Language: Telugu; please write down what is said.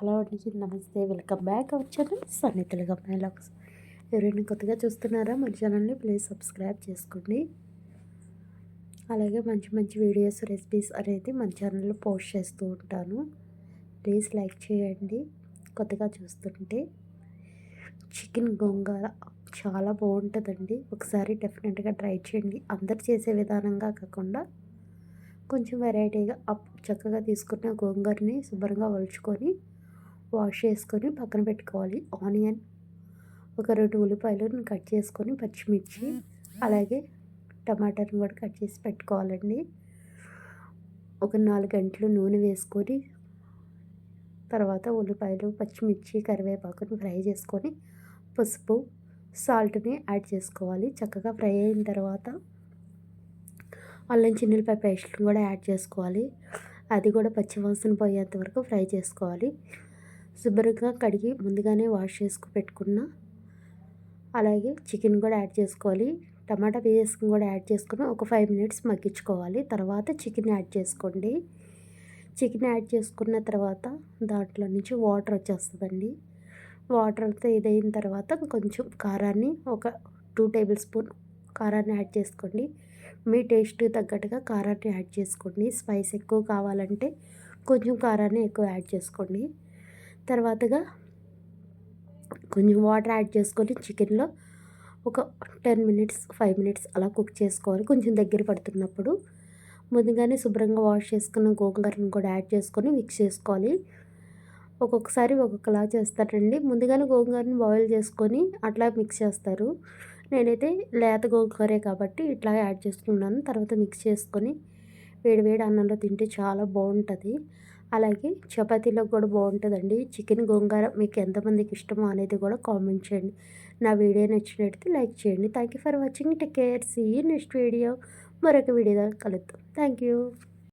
హలో అండి, నమస్తే, welcome back our channel Sunny Telugu అమ్మాయి వ్లాగ్స్. ఎవరైనా కొత్తగా చూస్తున్నారా మన ఛానల్ని ప్లీజ్ సబ్స్క్రైబ్ చేసుకోండి. అలాగే మంచి మంచి వీడియోస్, రెసిపీస్ అనేది మన ఛానల్లో పోస్ట్ చేస్తూ ఉంటాను. ప్లీజ్ లైక్ చేయండి. కొత్తగా చూస్తుంటే చికెన్ గోంగూర చాలా బాగుంటుందండి. ఒకసారి డెఫినెట్గా ట్రై చేయండి. అందరు చేసే విధానంగా కాకుండా కొంచెం వెరైటీగా చక్కగా తీసుకున్న గోంగూరని శుభ్రంగా ఒలుచుకొని వాష్ చేసుకొని పక్కన పెట్టుకోవాలి. ఆనియన్ ఒక 2 ఉల్లిపాయలను కట్ చేసుకొని, పచ్చిమిర్చి అలాగే టమాటాని కూడా కట్ చేసి పెట్టుకోవాలండి. ఒక 4 గంటలు నూనె వేసుకొని తర్వాత ఉల్లిపాయలు, పచ్చిమిర్చి, కరివేపాకును ఫ్రై చేసుకొని పసుపు, సాల్ట్ని యాడ్ చేసుకోవాలి. చక్కగా ఫ్రై అయిన తర్వాత అల్లం చిన్నులపాయ పేస్ట్ని కూడా యాడ్ చేసుకోవాలి. అది కూడా పచ్చివాసన పోయేంత వరకు ఫ్రై చేసుకోవాలి. శుభ్రంగా కడిగి ముందుగానే వాష్ చేసుకు పెట్టుకున్న అలాగే చికెన్ కూడా యాడ్ చేసుకోవాలి. టమాటా పేస్ట్ని కూడా యాడ్ చేసుకుని ఒక 5 మినిట్స్ మగ్గించుకోవాలి. తర్వాత చికెన్ యాడ్ చేసుకోండి. చికెన్ యాడ్ చేసుకున్న తర్వాత దాంట్లో నుంచి వాటర్ వచ్చేస్తుందండి. వాటర్ అంతా ఇదైన తర్వాత కొంచెం కారాన్ని ఒక 2 టేబుల్ స్పూన్ కారాన్ని యాడ్ చేసుకోండి. మీ టేస్ట్ తగ్గట్టుగా కారాన్ని యాడ్ చేసుకోండి. స్పైస్ ఎక్కువ కావాలంటే కొంచెం కారాన్ని ఎక్కువ యాడ్ చేసుకోండి. తర్వాతగా కొంచెం వాటర్ యాడ్ చేసుకొని చికెన్లో ఒక 10 మినిట్స్ 5 మినిట్స్ అలా కుక్ చేసుకోవాలి. కొంచెం దగ్గర పడుతున్నప్పుడు ముందుగానే శుభ్రంగా వాష్ చేసుకున్న గోంగూరను కూడా యాడ్ చేసుకొని మిక్స్ చేసుకోవాలి. ఒక్కొక్కసారి ఒక్కొక్కలా చేస్తారండి. ముందుగానే గోంగూరని బాయిల్ చేసుకొని అట్లా మిక్స్ చేస్తారు. నేనైతే లేత గోంగూరే కాబట్టి ఇట్లా యాడ్ చేసుకున్నాను. తర్వాత మిక్స్ చేసుకొని వేడి వేడి అన్నంలో తింటే చాలా బాగుంటుంది. అలాగే చపాతీలో కూడా బాగుంటుందండి. చికెన్ గోంగూర మీకు ఎంతమందికి ఇష్టమో అనేది కూడా కామెంట్ చేయండి. నా వీడియో నచ్చినట్లయితే లైక్ చేయండి. Thank you for watching. Take care. See you next video. మరొక వీడియో కలుద్దాం. Thank you.